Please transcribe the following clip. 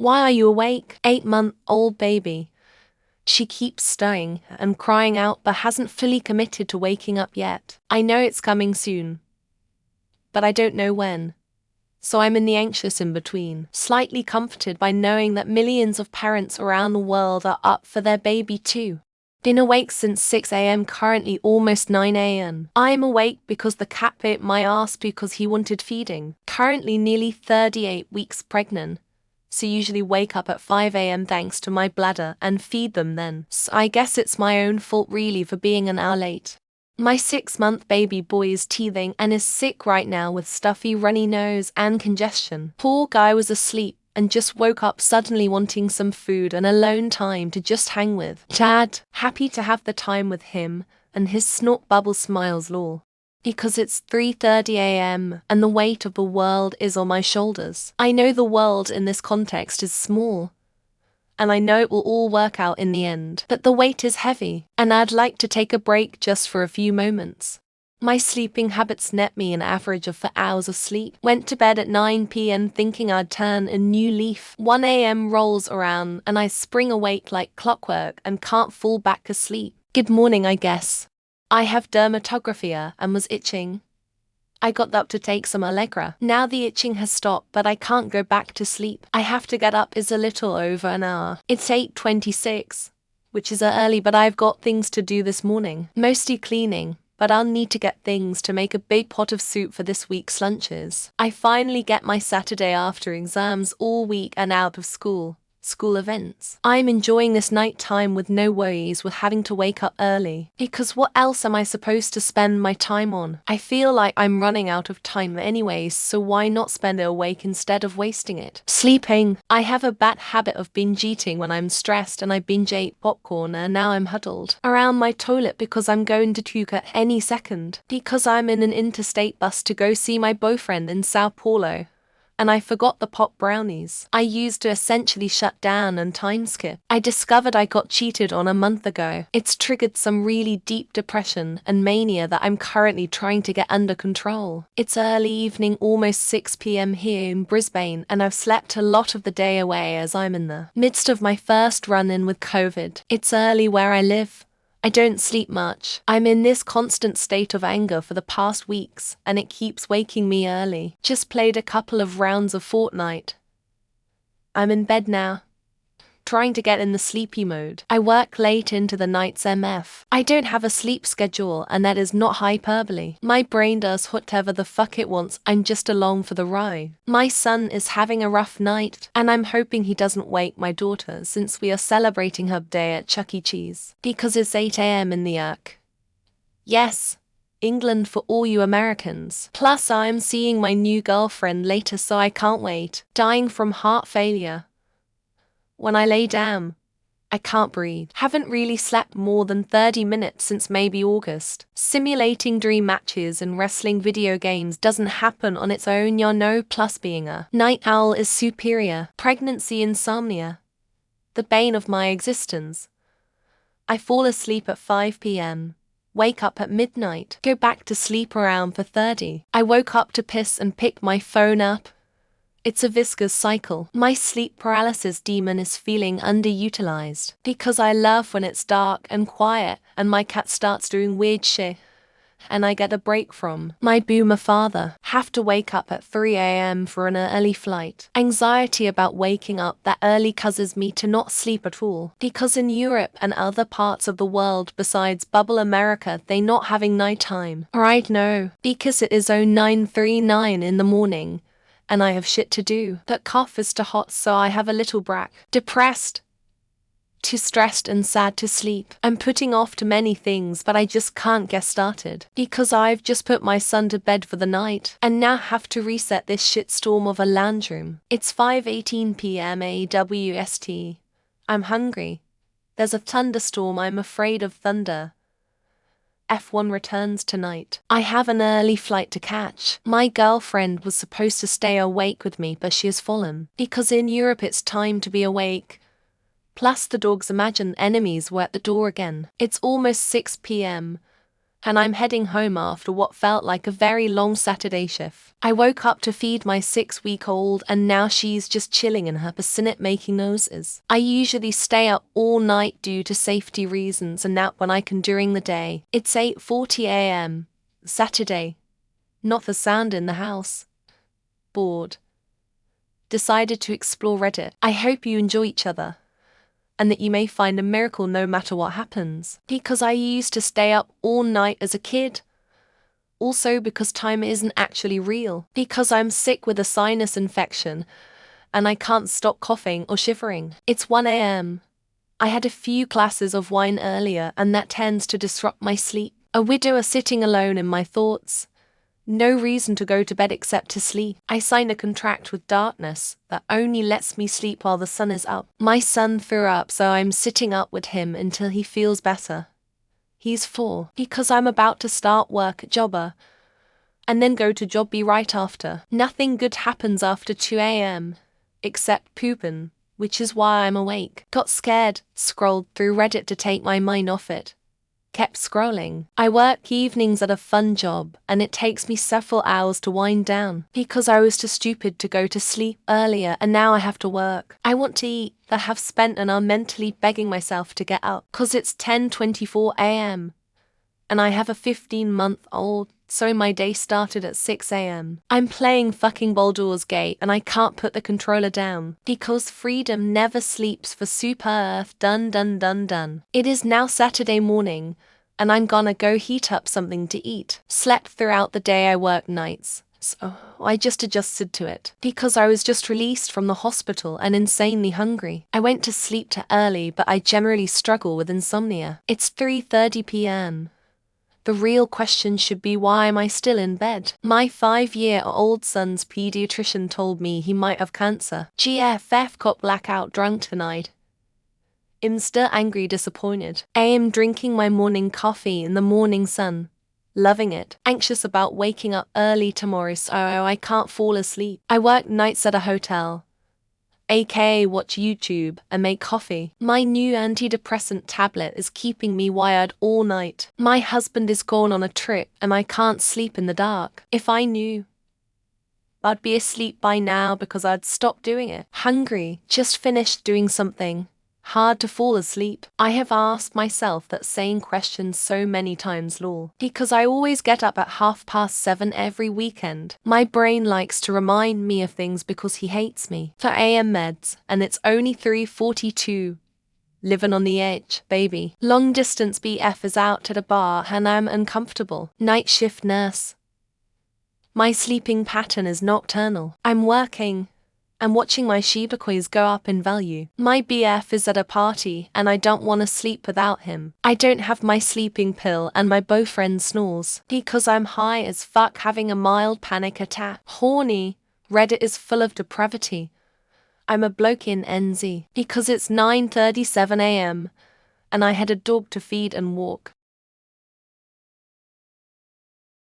Why are you awake? 8-month-old baby. She keeps stirring and crying out but hasn't fully committed to waking up yet. I know it's coming soon, but I don't know when. So I'm in the anxious in-between, slightly comforted by knowing that millions of parents around the world are up for their baby too. Been awake since 6 a.m. currently almost 9 a.m. I'm awake because the cat bit my ass because he wanted feeding. Currently nearly 38 weeks pregnant, so usually wake up at 5 a.m. thanks to my bladder and feed them then. So I guess it's my own fault really for being an hour late. My 6-month baby boy is teething and is sick right now with stuffy runny nose and congestion. Poor guy was asleep and just woke up suddenly wanting some food and alone time to just hang with. Dad, happy to have the time with him, and his snort bubble smiles lol. Because it's 3:30 a.m. and the weight of the world is on my shoulders. I know the world in this context is small, and I know it will all work out in the end. But the weight is heavy, and I'd like to take a break just for a few moments. My sleeping habits net me an average of 4 hours of sleep. Went to bed at 9 p.m. thinking I'd turn a new leaf. 1 a.m. rolls around and I spring awake like clockwork and can't fall back asleep. Good morning, I guess. I have dermatographia and was itching. I got up to take some Allegra. Now the itching has stopped, but I can't go back to sleep. I have to get up is a little over an hour. It's 8:26, which is early, but I've got things to do this morning. Mostly cleaning, but I'll need to get things to make a big pot of soup for this week's lunches. I finally get my Saturday after exams all week and out of school events. I'm enjoying this night time with no worries with having to wake up early. Because what else am I supposed to spend my time on? I feel like I'm running out of time anyways, so why not spend it awake instead of wasting it? Sleeping. I have a bad habit of binge eating when I'm stressed, and I binge ate popcorn and now I'm huddled around my toilet because I'm going to puke at any second. Because I'm in an interstate bus to go see my boyfriend in Sao Paulo, and I forgot the pop brownies I used to essentially shut down and time skip. I discovered I got cheated on a month ago. It's triggered some really deep depression and mania that I'm currently trying to get under control. It's early evening, almost 6 p.m. here in Brisbane, and I've slept a lot of the day away as I'm in the midst of my first run-in with COVID. It's early where I live. I don't sleep much. I'm in this constant state of anger for the past weeks, and it keeps waking me early. Just played a couple of rounds of Fortnite. I'm in bed now, trying to get in the sleepy mode. I work late into the night's MF. I don't have a sleep schedule, and that is not hyperbole. My brain does whatever the fuck it wants. I'm just along for the ride. My son is having a rough night, and I'm hoping he doesn't wake my daughter since we are celebrating her day at Chuck E. Cheese. Because it's 8 a.m. in the UK. Yes, England for all you Americans. Plus I'm seeing my new girlfriend later, so I can't wait. Dying from heart failure. When I lay down, I can't breathe. Haven't really slept more than 30 minutes since maybe August. Simulating dream matches and wrestling video games doesn't happen on its own, you know, plus being a night owl is superior. Pregnancy insomnia, the bane of my existence. I fall asleep at 5 p.m. Wake up at midnight, go back to sleep around 4:30. I woke up to piss and pick my phone up. It's a viscous cycle. My sleep paralysis demon is feeling underutilized. Because I love when it's dark and quiet and my cat starts doing weird shit, and I get a break from my boomer father. Have to wake up at 3 a.m. for an early flight. Anxiety about waking up that early causes me to not sleep at all. Because in Europe and other parts of the world besides bubble America, they not having nighttime. Right, no. Because it is 09:39 in the morning, and I have shit to do. That cough is too hot, so I have a little brack. Depressed, too stressed and sad to sleep. I'm putting off too many things, but I just can't get started. Because I've just put my son to bed for the night, and now have to reset this shitstorm of a landroom. It's 5:18 p.m. AWST. I'm hungry. There's a thunderstorm, I'm afraid of thunder. F1 returns tonight. I have an early flight to catch. My girlfriend was supposed to stay awake with me, but she has fallen. Because in Europe it's time to be awake. Plus the dog's imagined enemies were at the door again. It's almost 6 p.m. and I'm heading home after what felt like a very long Saturday shift. I woke up to feed my 6-week-old and now she's just chilling in her bassinet making noises. I usually stay up all night due to safety reasons and nap when I can during the day. It's 8:40 a.m. Saturday. Not the sound in the house. Bored. Decided to explore Reddit. I hope you enjoy each other, and that you may find a miracle no matter what happens. Because I used to stay up all night as a kid. Also because time isn't actually real. Because I'm sick with a sinus infection, and I can't stop coughing or shivering. It's 1 a.m. I had a few glasses of wine earlier, and that tends to disrupt my sleep. A widower sitting alone in my thoughts. No reason to go to bed except to sleep. I signed a contract with darkness that only lets me sleep while the sun is up. My son threw up, so I'm sitting up with him until he feels better. He's 4. Because I'm about to start work at Jobber, and then go to Jobby right after. Nothing good happens after 2 a.m. except poopin', which is why I'm awake. Got scared, scrolled through Reddit to take my mind off it. Kept scrolling. I work evenings at a fun job, and it takes me several hours to wind down. Because I was too stupid to go to sleep earlier, and now I have to work. I want to eat, but have spent an hour mentally begging myself to get up. Cause it's 10:24 a.m. and I have a 15-month-old, so my day started at 6 a.m. I'm playing fucking Baldur's Gate, and I can't put the controller down. Because freedom never sleeps for Super Earth. Dun dun dun dun. It is now Saturday morning, and I'm gonna go heat up something to eat. Slept throughout the day. I work nights, so I just adjusted to it. Because I was just released from the hospital and insanely hungry. I went to sleep too early, but I generally struggle with insomnia. It's 3:30 p.m. The real question should be, why am I still in bed? My 5-year-old son's pediatrician told me he might have cancer. GFF got blackout drunk tonight. I'm still angry, disappointed. I am drinking my morning coffee in the morning sun. Loving it. Anxious about waking up early tomorrow so I can't fall asleep. I work nights at a hotel, aka watch YouTube and make coffee. My new antidepressant tablet is keeping me wired all night. My husband is gone on a trip and I can't sleep in the dark. If I knew, I'd be asleep by now because I'd stopped doing it. Hungry, just finished doing something. Hard to fall asleep. I have asked myself that same question so many times, lol. Because I always get up at 7:30 every weekend. My brain likes to remind me of things because he hates me. For AM meds, and it's only 3:42. Living on the edge, baby. Long distance BF is out at a bar and I'm uncomfortable. Night shift nurse. My sleeping pattern is nocturnal. I'm working and watching my Shiba coins go up in value. My BF is at a party and I don't want to sleep without him. I don't have my sleeping pill and my boyfriend snores. Because I'm high as fuck having a mild panic attack. Horny. Reddit is full of depravity. I'm a bloke in NZ. Because it's 9:37 a.m. and I had a dog to feed and walk.